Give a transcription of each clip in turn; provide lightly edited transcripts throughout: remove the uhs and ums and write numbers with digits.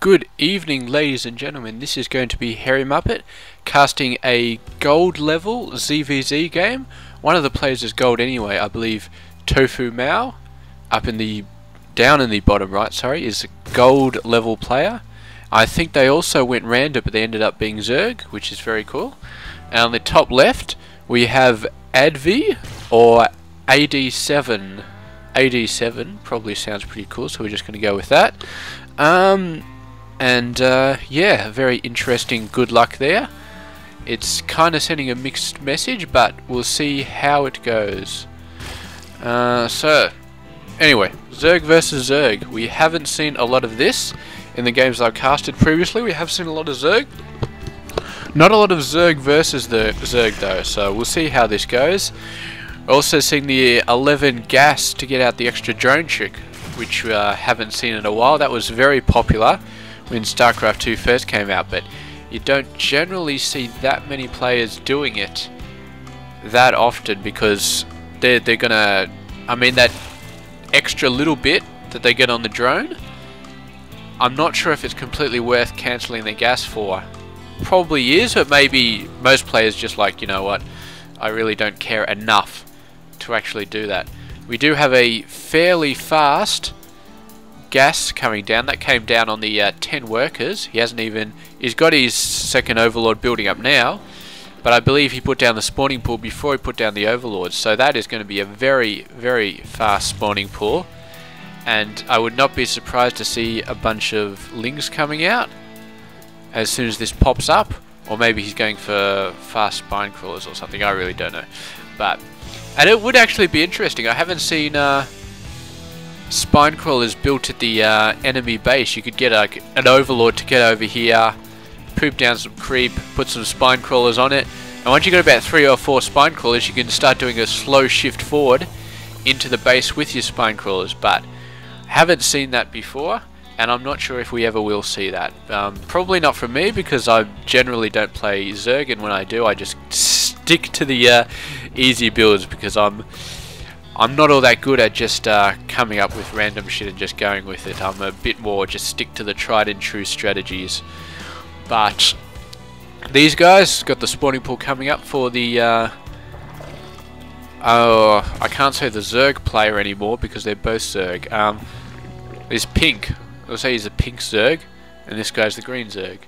Good evening, ladies and gentlemen. This is going to be xhairymuppetx casting a gold level ZVZ game. One of the players is gold anyway. I believe TofuMao, down in the bottom right, sorry, is a gold level player. I think they also went random, but they ended up being Zerg, which is very cool. And on the top left, we have adVII or AD7. AD7 probably sounds pretty cool, so we're just going to go with that. Yeah, very interesting. Good luck there. It's kind of sending a mixed message, but we'll see how it goes. So, anyway, Zerg versus Zerg. We haven't seen a lot of this in the games I've casted previously. We have seen a lot of Zerg. Not a lot of Zerg versus the Zerg though, so we'll see how this goes. Also seeing the 11 gas to get out the extra drone trick, which we haven't seen in a while. That was very popular when Starcraft 2 first came out, but you don't generally see that many players doing it that often because they're gonna, I mean, that extra little bit that they get on the drone, I'm not sure if it's completely worth cancelling the gas for. Probably is, but maybe most players just like, you know what, I really don't care enough to actually do that. We do have a fairly fast gas coming down. That came down on the 10 workers. He's got his second overlord building up now, but I believe he put down the spawning pool before he put down the overlords, so that is going to be a very, very fast spawning pool, and I would not be surprised to see a bunch of lings coming out as soon as this pops up, or maybe he's going for fast spine crawlers or something. I really don't know, and it would actually be interesting. I haven't seen spine crawlers built at the enemy base. You could get an overlord to get over here, poop down some creep, put some spine crawlers on it, and once you got about 3 or 4 spine crawlers, you can start doing a slow shift forward into the base with your spine crawlers. But haven't seen that before, and I'm not sure if we ever will see that. Probably not from me, because I generally don't play Zerg, and when I do, I just stick to the easy builds, because I'm not all that good at just coming up with random shit and just going with it. I'm a bit more just stick to the tried and true strategies. But these guys got the spawning pool coming up for the I can't say the Zerg player anymore because they're both Zerg. There's pink. I'll say he's a pink Zerg, and this guy's the green Zerg.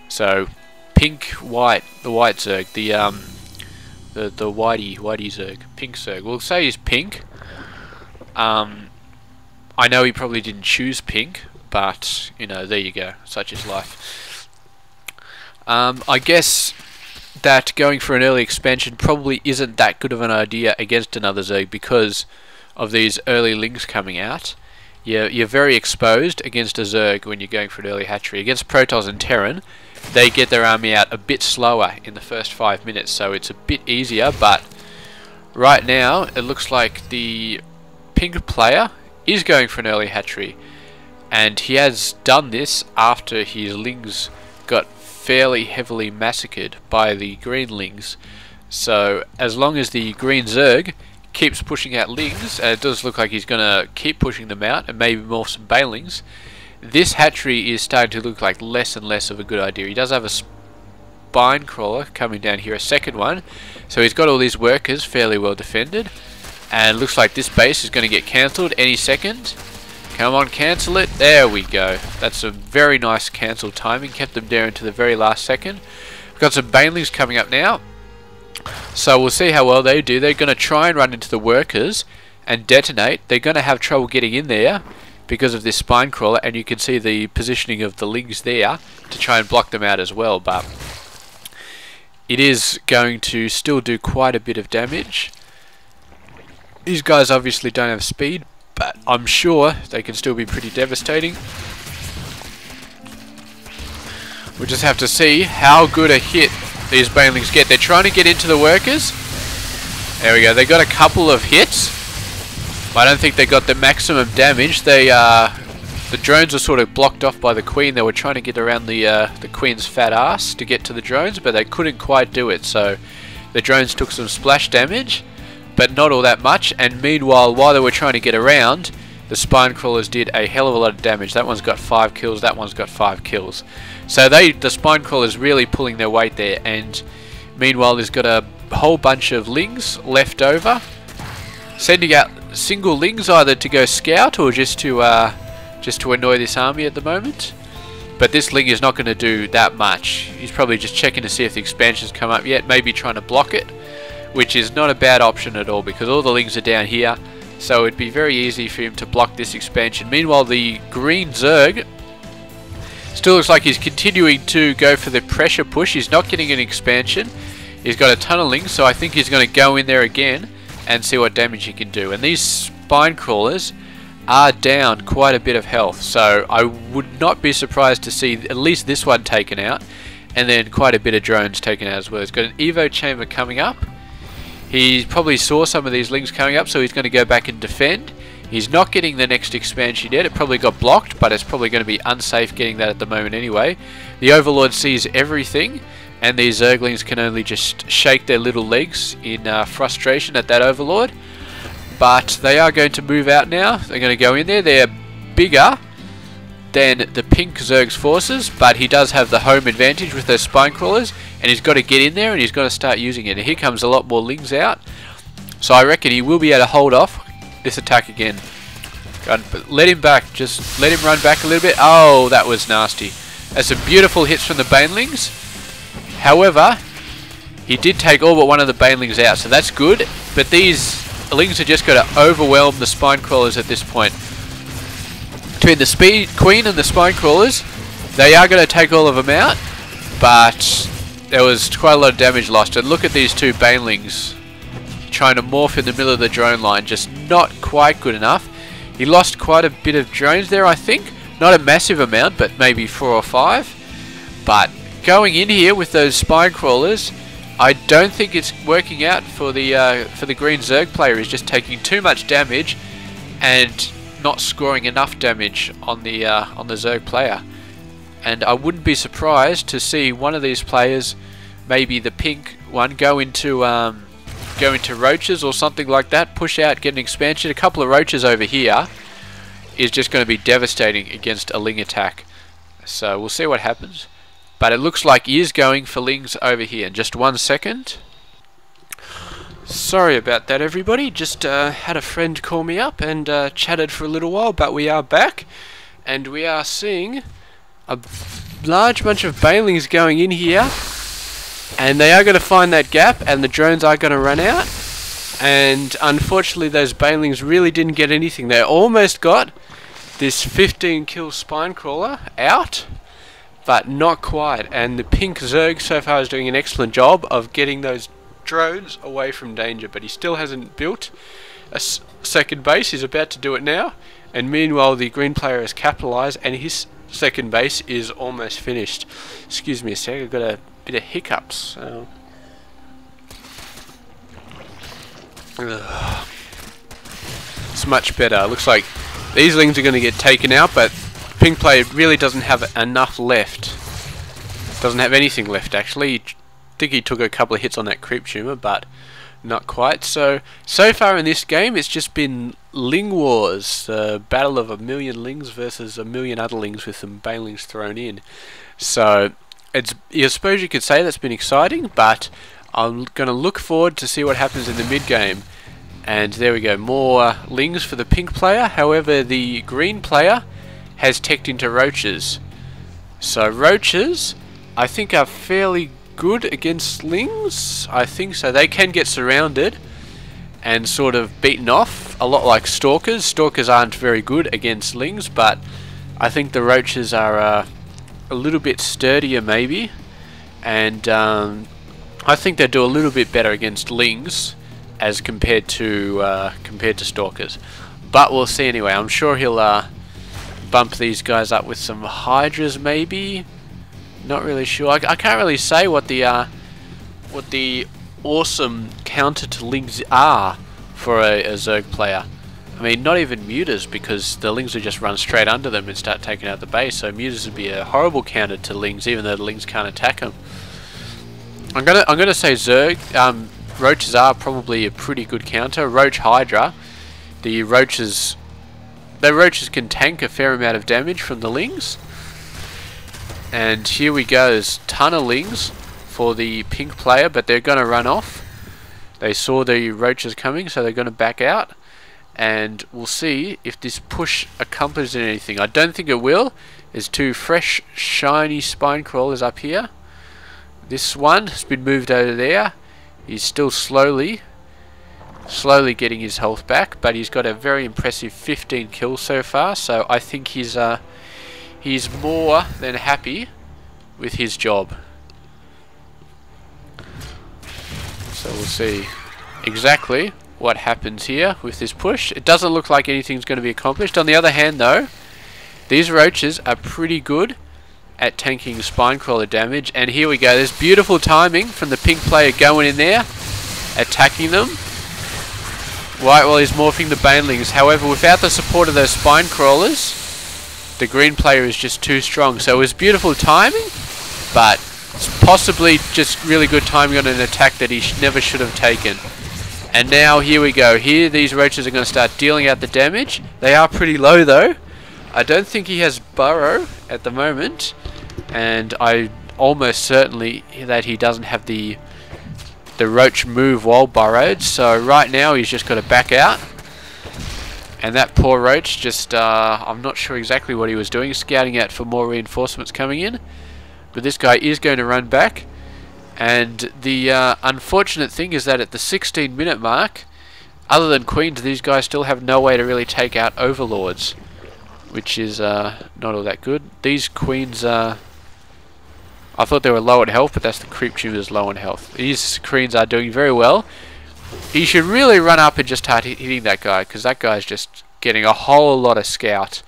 So pink, white, the white Zerg, the whitey Zerg, pink Zerg. We'll say he's pink. I know he probably didn't choose pink, but you know, there you go. Such is life. I guess that going for an early expansion probably isn't that good of an idea against another Zerg because of these early lings coming out. You're very exposed against a Zerg when you're going for an early hatchery. Against Protoss and Terran, they get their army out a bit slower in the first 5 minutes, so it's a bit easier. But right now, it looks like the pink player is going for an early hatchery, and he has done this after his lings got fairly heavily massacred by the green lings. So as long as the green Zerg keeps pushing out lings, and it does look like he's going to keep pushing them out, and maybe more some banelings, this hatchery is starting to look like less and less of a good idea. He does have a spine crawler coming down here, a second one, so he's got all these workers fairly well defended, and it looks like this base is going to get cancelled any second. Come on, cancel it. There we go. That's a very nice cancel timing, kept them there until the very last second. We've got some banelings coming up now, so we'll see how well they do. They're going to try and run into the workers and detonate. They're going to have trouble getting in there because of this spine crawler, and you can see the positioning of the lings there to try and block them out as well, but it is going to still do quite a bit of damage. These guys obviously don't have speed, but I'm sure they can still be pretty devastating. We'll just have to see how good a hit these banelings get. They're trying to get into the workers. There we go. They got a couple of hits. I don't think they got the maximum damage. The drones were sort of blocked off by the queen. They were trying to get around the queen's fat ass to get to the drones, but they couldn't quite do it. So the drones took some splash damage, but not all that much. And meanwhile, while they were trying to get around, the spine crawlers did a hell of a lot of damage. That one's got 5 kills, that one's got 5 kills. So the spine crawlers really pulling their weight there, and meanwhile he's got a whole bunch of lings left over, sending out single lings either to go scout or just to annoy this army at the moment. But this ling is not going to do that much. He's probably just checking to see if the expansion's come up yet, maybe trying to block it, which is not a bad option at all because all the lings are down here, so it'd be very easy for him to block this expansion. Meanwhile, the green Zerg still looks like he's continuing to go for the pressure push. He's not getting an expansion. He's got a ton of lings, so I think he's going to go in there again and see what damage he can do. And these spine crawlers are down quite a bit of health, so I would not be surprised to see at least this one taken out, and then quite a bit of drones taken out as well. He's got an Evo chamber coming up. He probably saw some of these lings coming up, so he's going to go back and defend. He's not getting the next expansion yet. It probably got blocked, but it's probably going to be unsafe getting that at the moment anyway. The Overlord sees everything, and these Zerglings can only just shake their little legs in frustration at that Overlord. But they are going to move out now. They're going to go in there. They're bigger than the pink Zerg's forces, but he does have the home advantage with those spine crawlers, and he's got to get in there and he's got to start using it. And here comes a lot more lings out, so I reckon he will be able to hold off this attack again. Let him back, just let him run back a little bit. Oh, that was nasty. That's some beautiful hits from the banelings. However, he did take all but one of the banelings out, so that's good, but these lings are just going to overwhelm the spine crawlers at this point. Between the speed queen and the spine crawlers, they are going to take all of them out, but there was quite a lot of damage lost. And look at these two banelings trying to morph in the middle of the drone line, just not quite good enough. He lost quite a bit of drones there, I think. Not a massive amount, but maybe 4 or 5. But going in here with those spine crawlers, I don't think it's working out for the green Zerg player. He's just taking too much damage and not scoring enough damage on the Zerg player. And I wouldn't be surprised to see one of these players, maybe the pink one, go into roaches or something like that, push out, get an expansion. A couple of roaches over here is just going to be devastating against a ling attack. So we'll see what happens. But it looks like he is going for lings over here. In just 1 second. Sorry about that, everybody. Just had a friend call me up and chatted for a little while, but we are back. And we are seeing a large bunch of banelings going in here. And they are going to find that gap, and the drones are going to run out. And unfortunately, those banelings really didn't get anything. They almost got this 15 kill spine crawler out, but not quite. And the pink Zerg so far is doing an excellent job of getting those drones away from danger, but he still hasn't built a second base. He's about to do it now, and meanwhile the green player has capitalized and his second base is almost finished. Excuse me a sec, I've got a bit of hiccups, so it's much better. Looks like these lings are going to get taken out, but pink player really doesn't have enough left. Doesn't have anything left actually. I think he took a couple of hits on that creep tumor, but not quite. So far in this game it's just been ling wars, the battle of 1,000,000 lings versus 1,000,000 other lings with some banelings thrown in. So I suppose you could say that's been exciting, but I'm going to look forward to see what happens in the mid game. And there we go, more lings for the pink player. However, the green player has teched into roaches. So roaches, I think, are fairly good against lings. I think so. They can get surrounded and sort of beaten off, a lot like stalkers. Stalkers aren't very good against lings, but I think the roaches are a little bit sturdier maybe, and I think they do a little bit better against lings as compared to stalkers. But we'll see anyway. I'm sure he'll bump these guys up with some hydras maybe. Not really sure. I can't really say what the awesome counter to lings are for a Zerg player. I mean, not even mutas, because the lings would just run straight under them and start taking out the base. So mutas would be a horrible counter to lings, even though the lings can't attack them. I'm gonna say Zerg. Roaches are probably a pretty good counter. Roach Hydra. The roaches the roaches can tank a fair amount of damage from the lings. And here we go, there's a ton of lings for the pink player, but they're going to run off. They saw the roaches coming, so they're going to back out. And we'll see if this push accomplishes anything. I don't think it will. There's two fresh, shiny spine crawlers up here. This one has been moved over there. He's still slowly getting his health back, but he's got a very impressive 15 kills so far. So I think he's more than happy with his job. So we'll see exactly what happens here with this push. It doesn't look like anything's going to be accomplished. On the other hand though, these roaches are pretty good at tanking spine crawler damage, and here we go, there's beautiful timing from the pink player going in there, attacking them right while he's morphing the banelings. However, without the support of those spine crawlers, the green player is just too strong. So it was beautiful timing, but it's possibly just really good timing on an attack that he never should have taken. And now here we go. Here these roaches are going to start dealing out the damage. They are pretty low though. I don't think he has burrow at the moment, and I almost certainly that he doesn't have the roach move while burrowed. So right now he's just got to back out. And that poor roach just, I'm not sure exactly what he was doing, scouting out for more reinforcements coming in. But this guy is going to run back. And the unfortunate thing is that at the 16-minute mark, other than queens, these guys still have no way to really take out overlords, which is not all that good. These queens, I thought they were low on health, but that's the creep tumors low on health. These queens are doing very well. He should really run up and just start hitting that guy, because that guy's just getting a whole lot of scout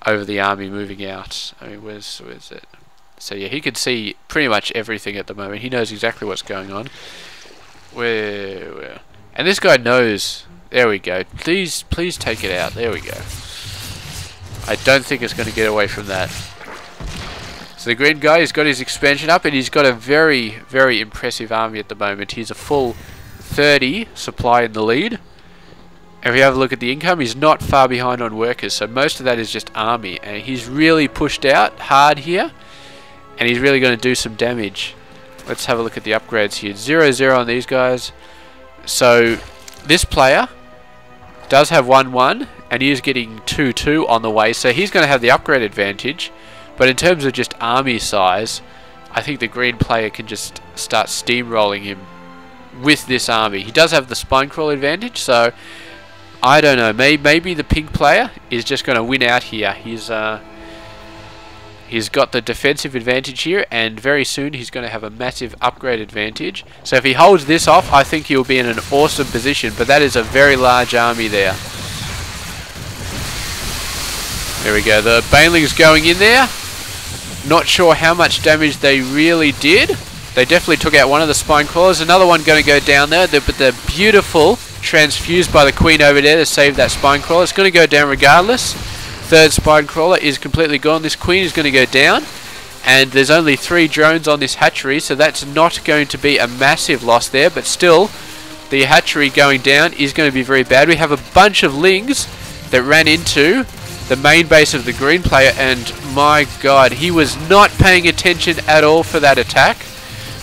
over the army moving out. I mean, where's it? So yeah, he can see pretty much everything at the moment. He knows exactly what's going on. Where? And this guy knows. There we go. Please take it out. There we go. I don't think it's going to get away from that. So the green guy has got his expansion up, and he's got a very, very impressive army at the moment. He's a full 30 supply in the lead. And if you have a look at the income, he's not far behind on workers. So most of that is just army. And he's really pushed out hard here. And he's really going to do some damage. Let's have a look at the upgrades here. 0-0 on these guys. So this player does have 1-1, and he is getting 2-2 on the way. So he's going to have the upgrade advantage. But in terms of just army size, I think the green player can just start steamrolling him with this army. He does have the spine crawl advantage, so I don't know. Maybe the pink player is just going to win out here. He's got the defensive advantage here, and very soon he's going to have a massive upgrade advantage. So if he holds this off, I think he'll be in an awesome position. But that is a very large army there. There we go. The banelings going in there. Not sure how much damage they really did. They definitely took out one of the spine crawlers. Another one going to go down there. But they're beautiful, transfused by the queen over there to save that spine crawler. It's going to go down regardless. Third spine crawler is completely gone. This queen is going to go down, and there's only 3 drones on this hatchery, so that's not going to be a massive loss there, but still the hatchery going down is going to be very bad. We have a bunch of lings that ran into the main base of the green player, and my god, he was not paying attention at all for that attack,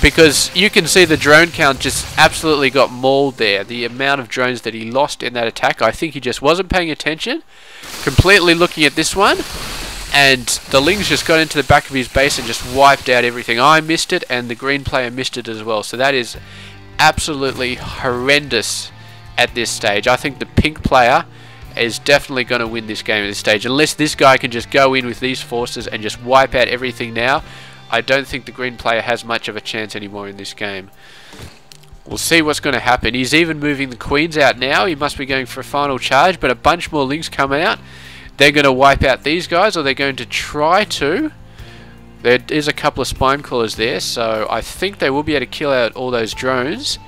because you can see the drone count just absolutely got mauled there. The amount of drones that he lost in that attack, I think he just wasn't paying attention, completely looking at this one, and the lings just got into the back of his base and just wiped out everything. I missed it, and the green player missed it as well, so that is absolutely horrendous at this stage. I think the pink player is definitely going to win this game at this stage, unless this guy can just go in with these forces and just wipe out everything now. I don't think the green player has much of a chance anymore in this game. We'll see what's going to happen. He's even moving the queens out now. He must be going for a final charge, but a bunch more lings come out. They're going to wipe out these guys, or they're going to try to. There is a couple of spine crawlers there, so I think they will be able to kill out all those drones.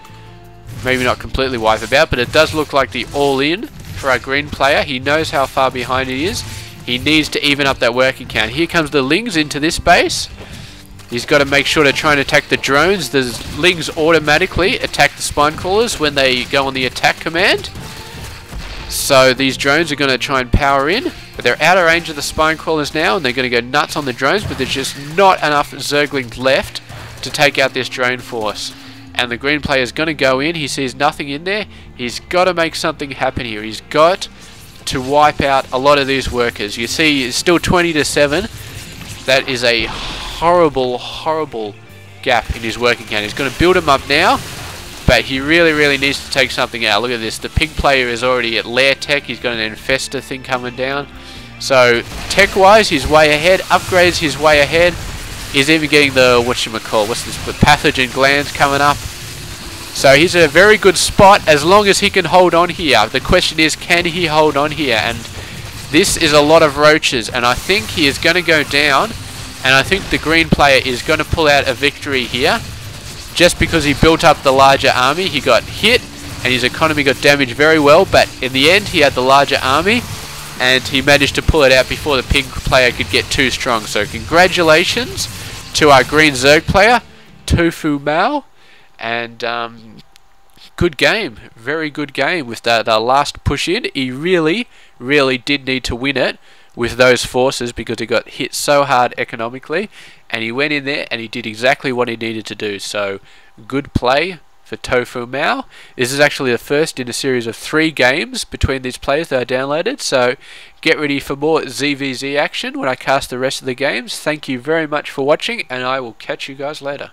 Maybe not completely wipe them out, but it does look like the all-in for our green player. He knows how far behind he is. He needs to even up that working count. Here comes the lings into this base. He's got to make sure to try and attack the drones. The lings automatically attack the spine crawlers when they go on the attack command. So these drones are going to try and power in, but they're out of range of the spine crawlers now, and they're going to go nuts on the drones, but there's just not enough Zerglings left to take out this drone force. And the green player is going to go in. He sees nothing in there. He's got to make something happen here. He's got to wipe out a lot of these workers. You see, it's still 20-7. That is a horrible, horrible gap in his working count. He's going to build him up now, but he really, really needs to take something out. Look at this. The pink player is already at lair tech. He's got an infester thing coming down. So, tech-wise, he's way ahead. Upgrades, he's way ahead. He's even getting the, what's this, the pathogen glands coming up. So he's in a very good spot as long as he can hold on here. The question is, can he hold on here? And this is a lot of roaches, and I think he is going to go down, and I think the green player is going to pull out a victory here. Just because he built up the larger army, he got hit, and his economy got damaged very well, but in the end he had the larger army, and he managed to pull it out before the pink player could get too strong. So congratulations to our green Zerg player, TofuMao, and good game, very good game with that last push in. He really, really did need to win it with those forces because he got hit so hard economically, and he went in there and he did exactly what he needed to do. So good play for TofuMao. This is actually the first in a series of 3 games between these players that I downloaded, so get ready for more ZVZ action when I cast the rest of the games. Thank you very much for watching, and I will catch you guys later.